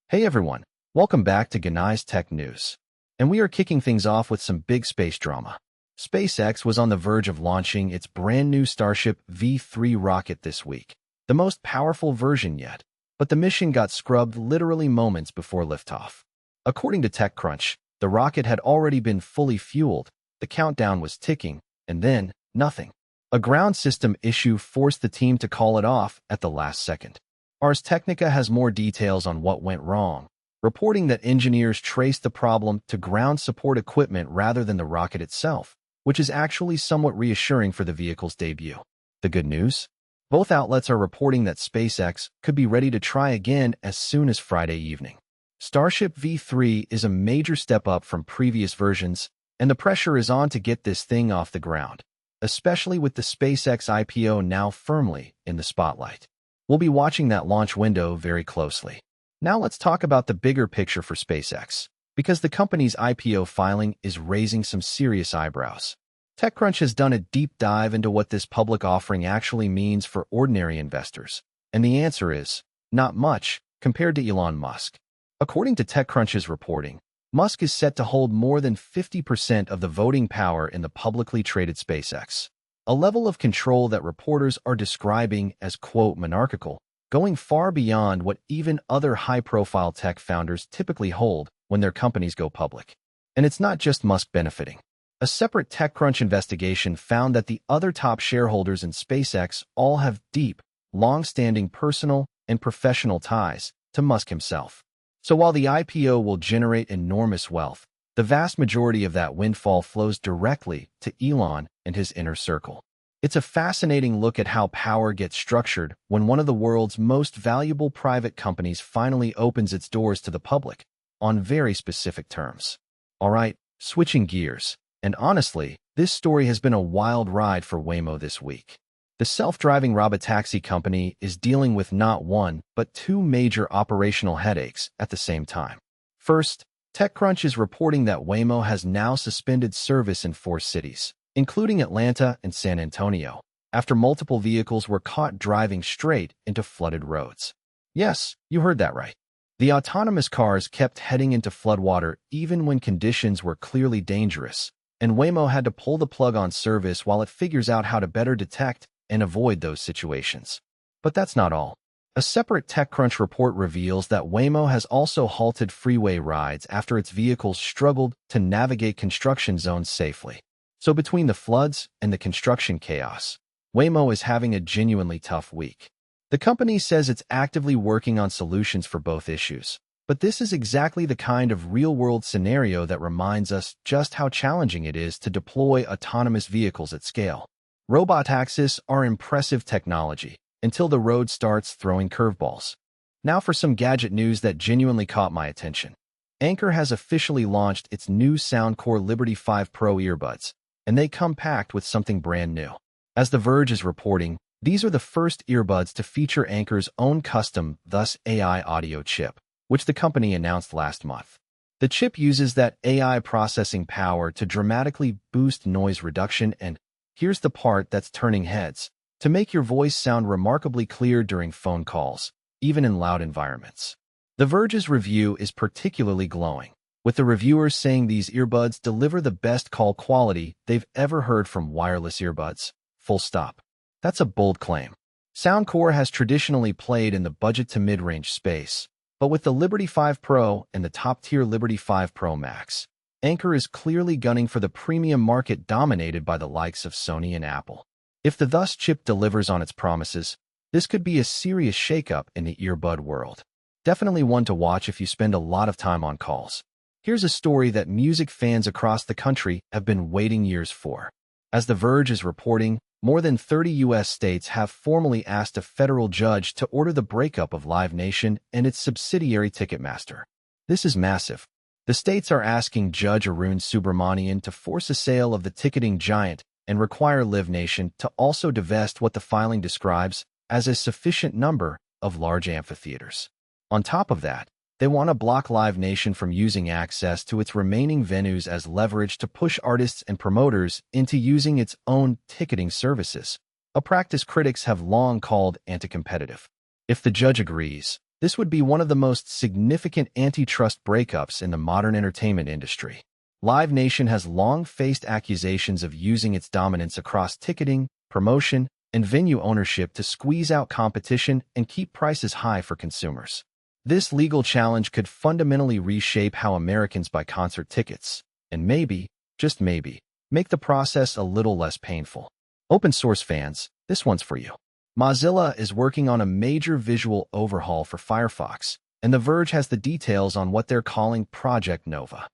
Hey everyone, welcome back to Genai Tech News. And we are kicking things off with some big space drama. SpaceX was on the verge of launching its brand new Starship V3 rocket this week, the most powerful version yet, but the mission got scrubbed literally moments before liftoff. According to TechCrunch, the rocket had already been fully fueled, the countdown was ticking, and then, nothing. A ground system issue forced the team to call it off at the last second. Ars Technica has more details on what went wrong, reporting that engineers traced the problem to ground support equipment rather than the rocket itself, which is actually somewhat reassuring for the vehicle's debut. The good news? Both outlets are reporting that SpaceX could be ready to try again as soon as Friday evening. Starship V3 is a major step up from previous versions, and the pressure is on to get this thing off the ground, especially with the SpaceX IPO now firmly in the spotlight. We'll be watching that launch window very closely. Now let's talk about the bigger picture for SpaceX, because the company's IPO filing is raising some serious eyebrows. TechCrunch has done a deep dive into what this public offering actually means for ordinary investors, and the answer is not much compared to Elon Musk. According to TechCrunch's reporting, Musk is set to hold more than 50% of the voting power in the publicly traded SpaceX, a level of control that reporters are describing as, quote, monarchical, going far beyond what even other high-profile tech founders typically hold when their companies go public. And it's not just Musk benefiting. A separate TechCrunch investigation found that the other top shareholders in SpaceX all have deep, long-standing personal and professional ties to Musk himself. So while the IPO will generate enormous wealth, the vast majority of that windfall flows directly to Elon and his inner circle. It's a fascinating look at how power gets structured when one of the world's most valuable private companies finally opens its doors to the public on very specific terms. All right, switching gears. And honestly, this story has been a wild ride for Waymo this week. The self-driving robotaxi company is dealing with not one, but two major operational headaches at the same time. First, TechCrunch is reporting that Waymo has now suspended service in 4 cities, including Atlanta and San Antonio, after multiple vehicles were caught driving straight into flooded roads. Yes, you heard that right. The autonomous cars kept heading into floodwater even when conditions were clearly dangerous, and Waymo had to pull the plug on service while it figures out how to better detect and avoid those situations. But that's not all. A separate TechCrunch report reveals that Waymo has also halted freeway rides after its vehicles struggled to navigate construction zones safely. So between the floods and the construction chaos, Waymo is having a genuinely tough week. The company says it's actively working on solutions for both issues, but this is exactly the kind of real-world scenario that reminds us just how challenging it is to deploy autonomous vehicles at scale. Robotaxis are impressive technology, until the road starts throwing curveballs. Now for some gadget news that genuinely caught my attention. Anker has officially launched its new Soundcore Liberty 5 Pro earbuds, and they come packed with something brand new. As The Verge is reporting, these are the first earbuds to feature Anker's own custom, thus AI audio chip, which the company announced last month. The chip uses that AI processing power to dramatically boost noise reduction and, here's the part that's turning heads, to make your voice sound remarkably clear during phone calls, even in loud environments. The Verge's review is particularly glowing, with the reviewers saying these earbuds deliver the best call quality they've ever heard from wireless earbuds. Full stop. That's a bold claim. Soundcore has traditionally played in the budget to mid-range space, but with the Liberty 5 Pro and the top-tier Liberty 5 Pro Max, Anker is clearly gunning for the premium market dominated by the likes of Sony and Apple. If the thus chip delivers on its promises, this could be a serious shakeup in the earbud world. Definitely one to watch if you spend a lot of time on calls. Here's a story that music fans across the country have been waiting years for. As The Verge is reporting, more than 30 U.S. states have formally asked a federal judge to order the breakup of Live Nation and its subsidiary Ticketmaster. This is massive. The states are asking Judge Arun Subramanian to force a sale of the ticketing giant and require Live Nation to also divest what the filing describes as a sufficient number of large amphitheaters. On top of that, they want to block Live Nation from using access to its remaining venues as leverage to push artists and promoters into using its own ticketing services, a practice critics have long called anti-competitive. If the judge agrees, This would be one of the most significant antitrust breakups in the modern entertainment industry. Live Nation has long faced accusations of using its dominance across ticketing, promotion, and venue ownership to squeeze out competition and keep prices high for consumers. This legal challenge could fundamentally reshape how Americans buy concert tickets, and maybe, just maybe, make the process a little less painful. Open source fans, this one's for you. Mozilla is working on a major visual overhaul for Firefox, and The Verge has the details on what they're calling Project Nova.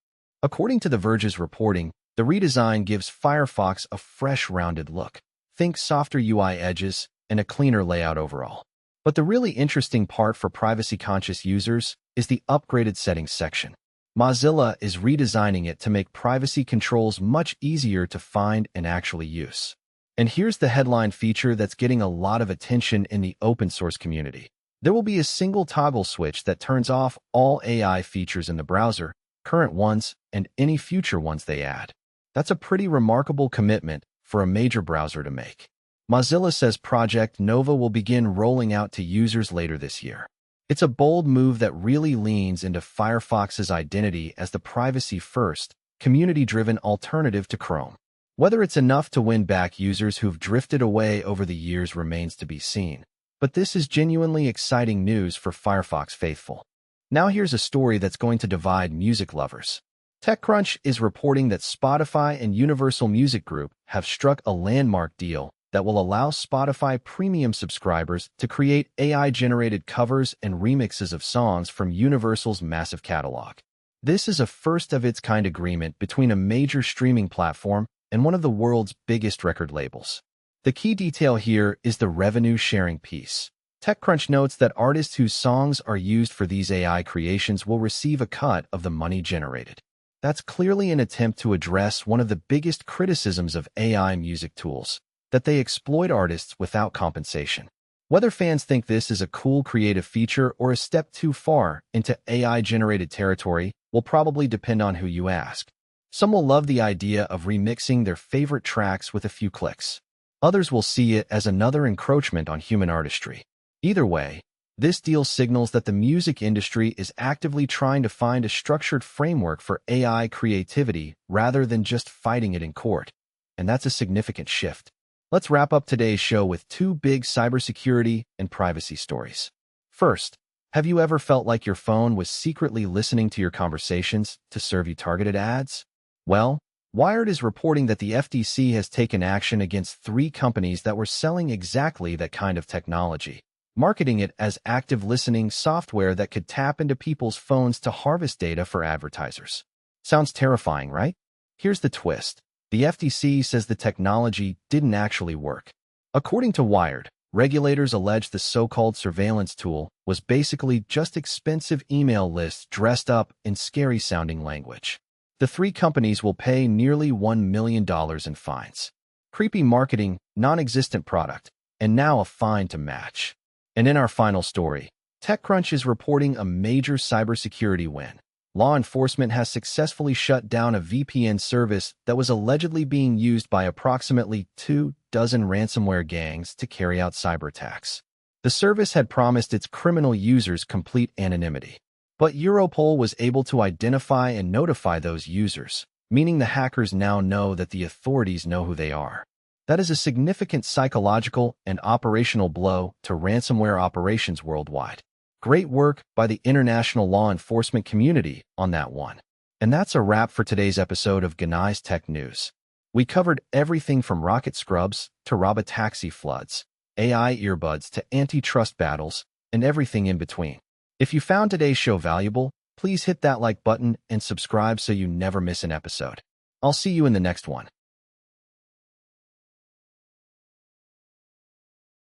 According to The Verge's reporting, the redesign gives Firefox a fresh, rounded look. Think softer UI edges and a cleaner layout overall. But the really interesting part for privacy-conscious users is the upgraded settings section. Mozilla is redesigning it to make privacy controls much easier to find and actually use. And here's the headline feature that's getting a lot of attention in the open source community. There will be a single toggle switch that turns off all AI features in the browser, current ones, and any future ones they add. That's a pretty remarkable commitment for a major browser to make. Mozilla says Project Nova will begin rolling out to users later this year. It's a bold move that really leans into Firefox's identity as the privacy-first, community-driven alternative to Chrome. Whether it's enough to win back users who've drifted away over the years remains to be seen. But this is genuinely exciting news for Firefox faithful. Now here's a story that's going to divide music lovers. TechCrunch is reporting that Spotify and Universal Music Group have struck a landmark deal that will allow Spotify premium subscribers to create AI-generated covers and remixes of songs from Universal's massive catalog. This is a first-of-its-kind agreement between a major streaming platform and one of the world's biggest record labels. The key detail here is the revenue-sharing piece. TechCrunch notes that artists whose songs are used for these AI creations will receive a cut of the money generated. That's clearly an attempt to address one of the biggest criticisms of AI music tools, that they exploit artists without compensation. Whether fans think this is a cool creative feature or a step too far into AI-generated territory will probably depend on who you ask. Some will love the idea of remixing their favorite tracks with a few clicks. Others will see it as another encroachment on human artistry. Either way, this deal signals that the music industry is actively trying to find a structured framework for AI creativity rather than just fighting it in court. And that's a significant shift. Let's wrap up today's show with two big cybersecurity and privacy stories. First, have you ever felt like your phone was secretly listening to your conversations to serve you targeted ads? Well, Wired is reporting that the FTC has taken action against 3 companies that were selling exactly that kind of technology, marketing it as active listening software that could tap into people's phones to harvest data for advertisers. Sounds terrifying, right? Here's the twist. The FTC says the technology didn't actually work. According to Wired, regulators allege the so-called surveillance tool was basically just expensive email lists dressed up in scary-sounding language. The 3 companies will pay nearly $1 million in fines. Creepy marketing, non-existent product, and now a fine to match. And in our final story, TechCrunch is reporting a major cybersecurity win. Law enforcement has successfully shut down a VPN service that was allegedly being used by approximately 24 ransomware gangs to carry out cyber attacks. The service had promised its criminal users complete anonymity. But Europol was able to identify and notify those users, meaning the hackers now know that the authorities know who they are. That is a significant psychological and operational blow to ransomware operations worldwide. Great work by the international law enforcement community on that one. And that's a wrap for today's episode of Genai Tech News. We covered everything from rocket scrubs to robotaxi floods, AI earbuds to antitrust battles, and everything in between. If you found today's show valuable, please hit that like button and subscribe so you never miss an episode. I'll see you in the next one.